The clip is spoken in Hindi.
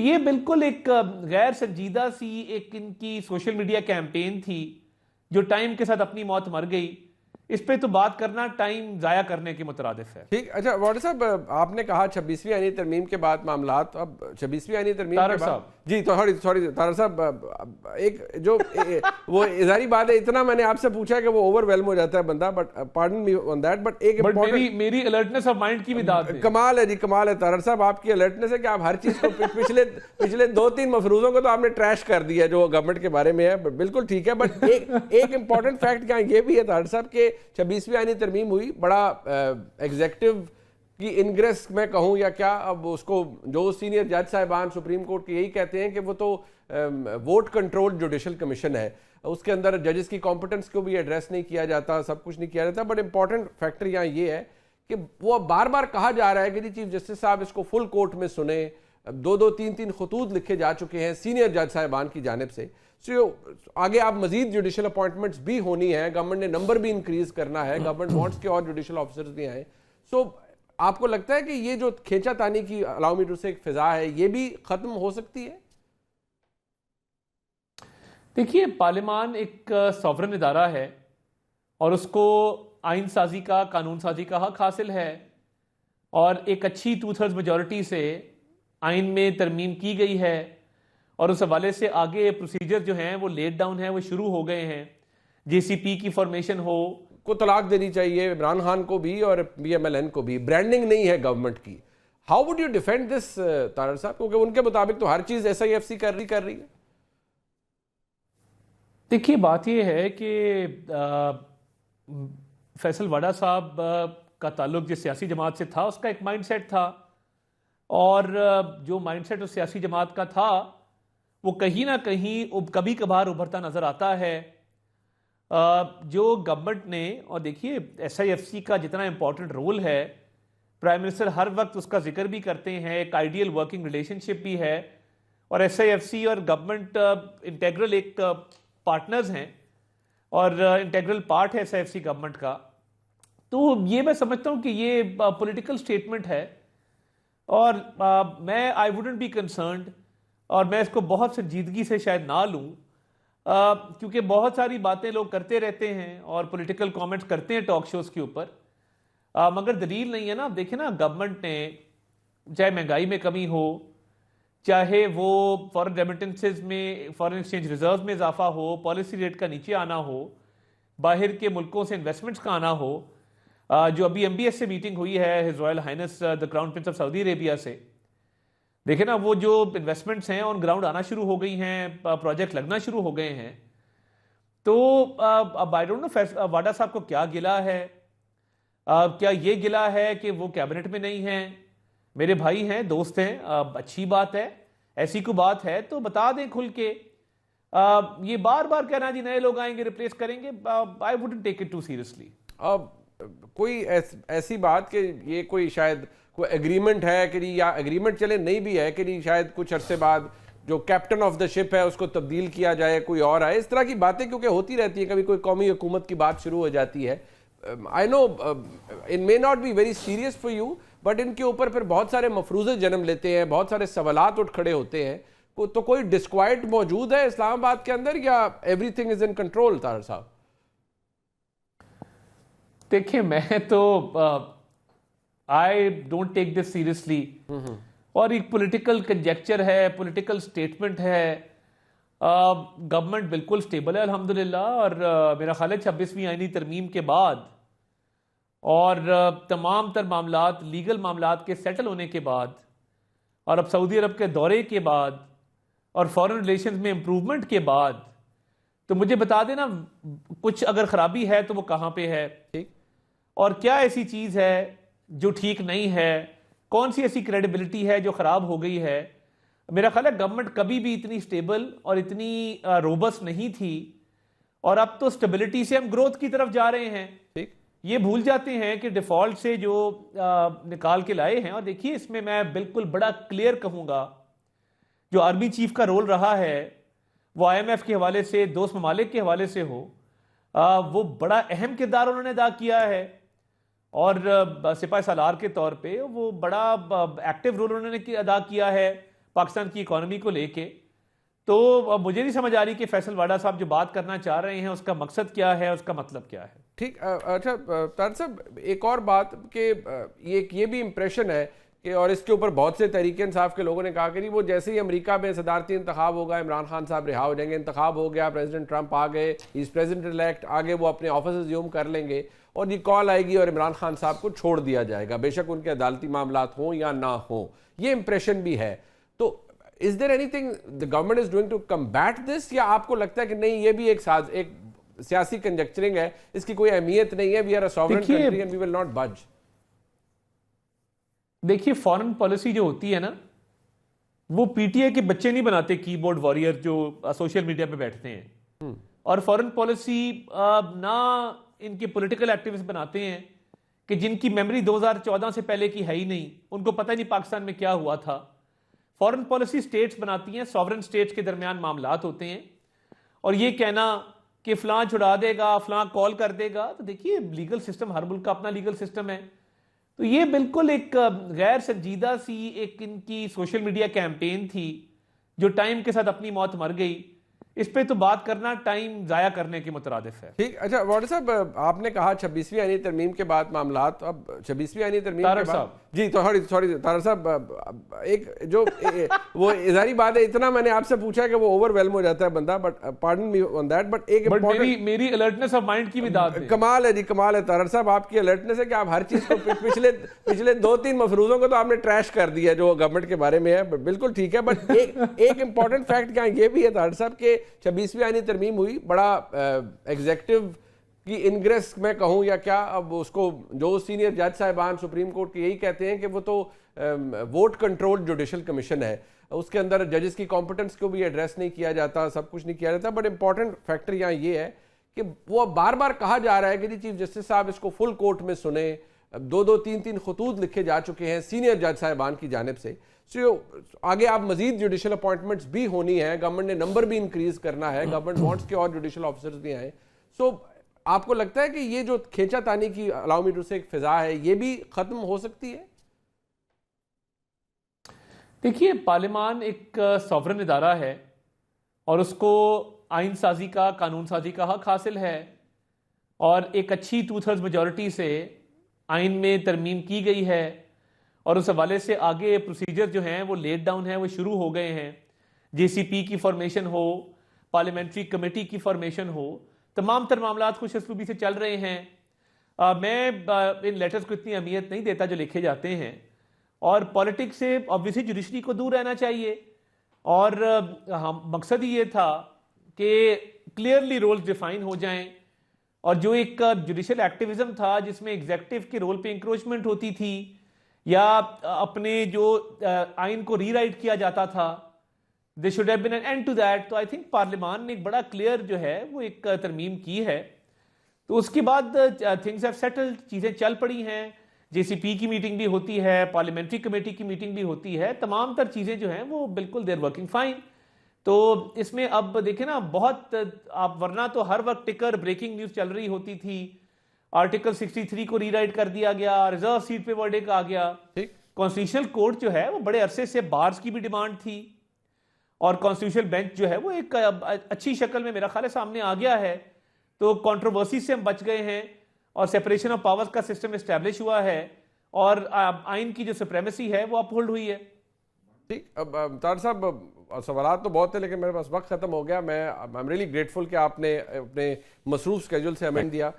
ये बिल्कुल एक गैर संजीदा सी एक इनकी सोशल मीडिया कैंपेन थी जो टाइम के साथ अपनी मौत मर गई। इस पे तो बात करना टाइम जाया करने के मुतरादिफ है। ठीक, अच्छा वाडा साहब, आपने कहा 26वीं आईनी तरमीम के बाद मामलात, अब 26वीं आईनी तरमीम के बाद जी तो सॉरी तारक साहब, एक जो वो इजारी बात है, इतना मैंने आपसे पूछा है कि वो ओवरवेलम हो जाता है बंदा, but pardon me on that, but एक मेरी अलर्टनेस ऑफ माइंड की भी दाद है। कमाल है जी, कमाल है तारक साहब, आपकी अलर्टनेस है कि आप हर चीज को पिछले 2-3 मफरूजों को तो आपने ट्रैश कर दिया जो गवर्नमेंट के बारे में है, बिल्कुल ठीक है, बट एक इंपॉर्टेंट फैक्ट यहाँ ये भी है तारक साहब के 26वीं आईनी तरमीम हुई, बड़ा एग्जेक्टिव की इनग्रेस मैं कहूँ या क्या, अब उसको जो सीनियर जज साहिबान सुप्रीम कोर्ट के यही कहते हैं कि वो तो वोट कंट्रोल जुडिशल कमीशन है, उसके अंदर जजेस की कॉम्पिटेंस को भी एड्रेस नहीं किया जाता, सब कुछ नहीं किया जाता, बट इंपॉर्टेंट फैक्टर यहाँ ये है कि वो बार बार कहा जा रहा है कि चीफ जस्टिस साहब इसको फुल कोर्ट में सुने, 2-2, 3-3 खतूत लिखे जा चुके हैं सीनियर जज साहिबान की जानिब से। सो आगे आप मजीद जुडिशल अपॉइंटमेंट्स भी होनी है, गवर्नमेंट ने नंबर भी इंक्रीज करना है, गवर्नमेंट वांट्स के और जुडिशल ऑफिसर्स भी आए। सो आपको लगता है कि ये जो खींचातानी की अलाउ मी टू से एक फिजा है, ये भी खत्म हो सकती है? देखिए, पार्लियामान एक सॉवरन इदारा है और उसको आइन साजी का, कानून साजी का हक हासिल है, और एक अच्छी 2/3 मेजॉरिटी से आइन में तरमीम की गई है, और उस हवाले से आगे प्रोसीजर जो हैं वो लेट डाउन है, वो शुरू हो गए हैं। जेसीपी की फॉर्मेशन हो, को तलाक देनी चाहिए इमरान खान को भी और PMLN को भी, ब्रांडिंग नहीं है गवर्नमेंट की। How would you defend this Tariq साहब, क्योंकि उनके मुताबिक तो हर चीज SIFC कर रही है। देखिए, बात यह है कि फैसल वाडा साहब का ताल्लुक जिस सियासी जमात से था उसका एक माइंडसेट था, और जो माइंडसेट उस सियासी जमात का था वो कहीं ना कहीं कभी कभार उभरता नजर आता है। जो गवर्नमेंट ने, और देखिए SIFC का जितना इंपॉर्टेंट रोल है, प्राइम मिनिस्टर हर वक्त उसका जिक्र भी करते हैं, एक आइडियल वर्किंग रिलेशनशिप भी है, और SIFC और गवर्नमेंट इंटेग्रल एक पार्टनर्स हैं और इंटेग्रल पार्ट है SIFC गवर्नमेंट का। तो ये मैं समझता हूं कि ये पॉलिटिकल स्टेटमेंट है, और मैं आई वुडंट बी कंसर्न्ड, और मैं इसको बहुत संजीदगी से शायद ना लूं, क्योंकि बहुत सारी बातें लोग करते रहते हैं और पॉलिटिकल कमेंट्स करते हैं टॉक शोज के ऊपर, मगर दलील नहीं है ना। देखिए ना, गवर्नमेंट ने चाहे महंगाई में कमी हो, चाहे वो फॉरेन रेमिटेंसेज में, फॉरेन एक्सचेंज रिजर्व में इजाफा हो, पॉलिसी रेट का नीचे आना हो, बाहर के मुल्कों से इन्वेस्टमेंट्स का आना हो, जो अभी MBS से मीटिंग हुई है his royal highness the crown prince of Saudi Arabia से, देखे ना वो जो इन्वेस्टमेंट्स हैं ऑन ग्राउंड आना शुरू हो गई हैं, प्रोजेक्ट लगना शुरू हो गए हैं। तो अब आई डोंट नो वाडा साहब को क्या गिला है, क्या ये गिला है कि वो कैबिनेट में नहीं है? मेरे भाई हैं, दोस्त हैं, अच्छी बात है, ऐसी कोई बात है तो बता दें खुल के। ये बार बार कहना जी नए लोग आएंगे रिप्लेस करेंगे, I wouldn't take it too seriously. अब कोई ऐसी बात कि ये कोई शायद कोई एग्रीमेंट है कि नहीं, या एग्रीमेंट चले नहीं भी है कि नहीं, शायद कुछ अरसे बाद जो कैप्टन ऑफ द शिप है उसको तब्दील किया जाए, कोई और आए, इस तरह की बातें क्योंकि होती रहती है, कभी कोई कौमी हुकूमत की बात शुरू हो जाती है। I know it may not be very serious for you, but इनके ऊपर फिर बहुत सारे मफरूज़े जन्म लेते हैं, बहुत सारे सवालात उठ खड़े होते हैं। तो कोई डिस्क्वाइट मौजूद है इस्लामाबाद के अंदर, या everything is in control Tariq साहब? देखिए, मैं तो I don't take this seriously, और एक पॉलिटिकल कंजेक्चर है, पॉलिटिकल स्टेटमेंट है। गवर्नमेंट बिल्कुल स्टेबल है अल्हम्दुलिल्लाह, और मेरा ख्याल है 26वीं आईनी तरमीम के बाद और तमाम तर मामलात, लीगल मामलात के सेटल होने के बाद, और अब सऊदी अरब के दौरे के बाद, और फॉरेन रिलेशंस में इंप्रूवमेंट के बाद, तो मुझे बता देना कुछ अगर खराबी है तो वो कहाँ पे है, ठीक, और क्या ऐसी चीज है जो ठीक नहीं है, कौन सी ऐसी क्रेडिबिलिटी है जो खराब हो गई है। मेरा ख्याल है गवर्नमेंट कभी भी इतनी स्टेबल और इतनी रोबस्ट नहीं थी, और अब तो स्टेबिलिटी से हम ग्रोथ की तरफ जा रहे हैं। ठीक, ये भूल जाते हैं कि डिफॉल्ट से जो निकाल के लाए हैं, और देखिए इसमें मैं बिल्कुल बड़ा क्लियर कहूंगा, जो आर्मी चीफ का रोल रहा है वो IMF के हवाले से, दोस्त ममालिक के हवाले से हो, वो बड़ा अहम किरदार उन्होंने अदा किया है, और सिपाही सालार के तौर पे वो बड़ा एक्टिव रोल उन्होंने अदा किया है पाकिस्तान की इकोनॉमी को लेके। तो अब मुझे नहीं समझ आ रही कि फैसल वाडा साहब जो बात करना चाह रहे हैं उसका मकसद क्या है, उसका मतलब क्या है। ठीक, अच्छा तारिक साहब, एक और बात कि ये भी इम्प्रेशन है कि, और इसके ऊपर बहुत से तहरीक इंसाफ के लोगों ने कहा कि वो जैसे ही अमेरिका में सदारती इंतखाब होगा, इमरान खान साहब रिहा हो जाएंगे, इंतखाब हो गया, प्रेसिडेंट ट्रंप आ गए, इस प्रेसिडेंट इलेक्ट आगे, वो अपने ऑफिस ज्यूम कर लेंगे और ये कॉल आएगी और इमरान खान साहब को छोड़ दिया जाएगा, बेशक उनके अदालती मामला हों या ना हो। ये इंप्रेशन भी है। तो is there anything the government is doing to combat this, या आपको लगता है कि नहीं ये भी एक सियासी कंजक्चरिंग है, इसकी कोई अहमियत नहीं है, we are a sovereign country and we will not budge? देखिए, फॉरेन पॉलिसी जो होती है ना, वो पीटीआई के बच्चे नहीं बनाते, कीबोर्ड वॉरियर जो सोशल मीडिया पे बैठते हैं। और फॉरेन पॉलिसी ना इनके पॉलिटिकल एक्टिविस्ट बनाते हैं कि जिनकी मेमोरी 2014 से पहले की है ही नहीं, उनको पता ही नहीं पाकिस्तान में क्या हुआ था। फॉरेन पॉलिसी स्टेट्स बनाती हैं, सॉवरेन स्टेट्स के दरमियान मामलात होते हैं। और ये कहना कि फलां छुड़ा देगा, फलां कॉल कर देगा, तो देखिए लीगल सिस्टम, हर मुल्क का अपना लीगल सिस्टम है। तो ये बिल्कुल एक गैर संजीदा सी एक इनकी सोशल मीडिया कैंपेन थी जो टाइम के साथ अपनी मौत मर गई। इस पे तो बात करना टाइम जाया करने के मुतरादिफ है। ठीक, अच्छा वाडा साहब, आपने कहा 26वीं आईनी तरमीम के बाद मामलात, अब 26वीं आईनी तरमीम के बाद जी, तो सॉरी तारक साहब, एक जो वो इज़ारी बात है, इतना मैंने आपसे पूछा है कि वो ओवरवेलम हो जाता है बंदा, but pardon me on that, but एक मेरी अलर्टनेस ऑफ माइंड की भी दाद है। कमाल है जी, कमाल है तारक साहब, आपकी अलर्टनेस है कि आप हर चीज को पिछले 2-3 मफरूजों को तो आपने ट्रैश कर दिया जो गवर्नमेंट के बारे में है, बिल्कुल ठीक है। बट एक इंपॉर्टेंट फैक्ट क्या ये भी है तारक साहब के 26वीं आईनी तरमीम हुई, बड़ा एग्जेक्टिव की इनग्रेस मैं कहूँ या क्या, अब उसको जो सीनियर जज साहिबान सुप्रीम कोर्ट के यही कहते हैं कि वो तो वोट कंट्रोल जुडिशल कमीशन है, उसके अंदर जजेस की कॉम्पिटेंस को भी एड्रेस नहीं किया जाता, सब कुछ नहीं किया जाता। बट इंपॉर्टेंट फैक्टर यहाँ ये है कि वो बार बार कहा जा रहा है कि जी चीफ जस्टिस साहब इसको फुल कोर्ट में सुने, 2-3 खतूत लिखे जा चुके हैं सीनियर जज साहिबान की जानिब से। सो आगे आप मजीद जुडिशल अपॉइंटमेंट्स भी होनी है, गवर्नमेंट ने नंबर भी इंक्रीज करना है, गवर्नमेंट वांट्स के और जुडिशल ऑफिसर्स भी आए। सो आपको लगता है कि ये जो खींचातानी की, अलाउ मी टू से, एक फिजा है, ये भी खत्म हो सकती है? देखिए, पार्लियामान एक सॉवरन इदारा है और उसको आइन साजी का, कानून साजी का हक हासिल है, और एक अच्छी 2/3 मेजॉरिटी से आइन में तरमीम की गई है, और उस हवाले से आगे प्रोसीजर जो हैं वो लेट डाउन है, वो शुरू हो गए हैं। जेसीपी की फॉर्मेशन हो, पार्लियामेंट्री कमेटी की फॉर्मेशन हो, तमाम तर मामलात खुश असलूबी से चल रहे हैं। मैं इन लेटर्स को इतनी अहमियत नहीं देता जो लिखे जाते हैं, और पॉलिटिक्स से ऑब्वियसली जुडिशरी को दूर रहना चाहिए। और मकसद ही ये था कि क्लियरली रोल्स डिफाइन हो जाएं, और जो एक जुडिशल एक्टिविज्म था जिसमें एग्जेक्टिव के रोल पे इंक्रोचमेंट होती थी या अपने जो आइन को रीराइट किया जाता था, they should have been an end to that. तो आई थिंक पार्लियामान ने एक बड़ा क्लियर जो है वो एक तरमीम की है। तो उसके बाद थिंग्स हैव सेटल्ड, चीज़ें चल पड़ी हैं, जेसीपी की मीटिंग भी होती है, पार्लियामेंट्री कमेटी की मीटिंग भी होती है, तमाम तर चीज़ें जो हैं वो बिल्कुल देर वर्किंग फाइन। तो इसमें अब देखें ना, बहुत आप, वरना तो हर वक्त टिकर ब्रेकिंग न्यूज़ चल रही होती थी, आर्टिकल 63 को रीराइट कर दिया गया, रिजर्व सीट पे वर्डिक्ट आ गया। कॉन्स्टिट्यूशनल कोर्ट जो है वो बड़े अरसे से बार्स की भी डिमांड थी, और कॉन्स्टिट्यूशनल बेंच जो है वो एक अच्छी शक्ल में मेरा ख्याल है सामने आ गया है। तो कंट्रोवर्सी से हम बच गए हैं, और सेपरेशन ऑफ पावर्स का सिस्टम एस्टैब्लिश हुआ है, और आइन की जो सुप्रीमेसी है वो अपहोल्ड हुई है। ठीक, अब तार साहब, सवालात तो बहुत है लेकिन मेरे पास वक्त खत्म हो गया। मैं आई एम रियली ग्रेटफुल कि आपने अपने मसरूफ स्केड्यूल से अमेंड दिया,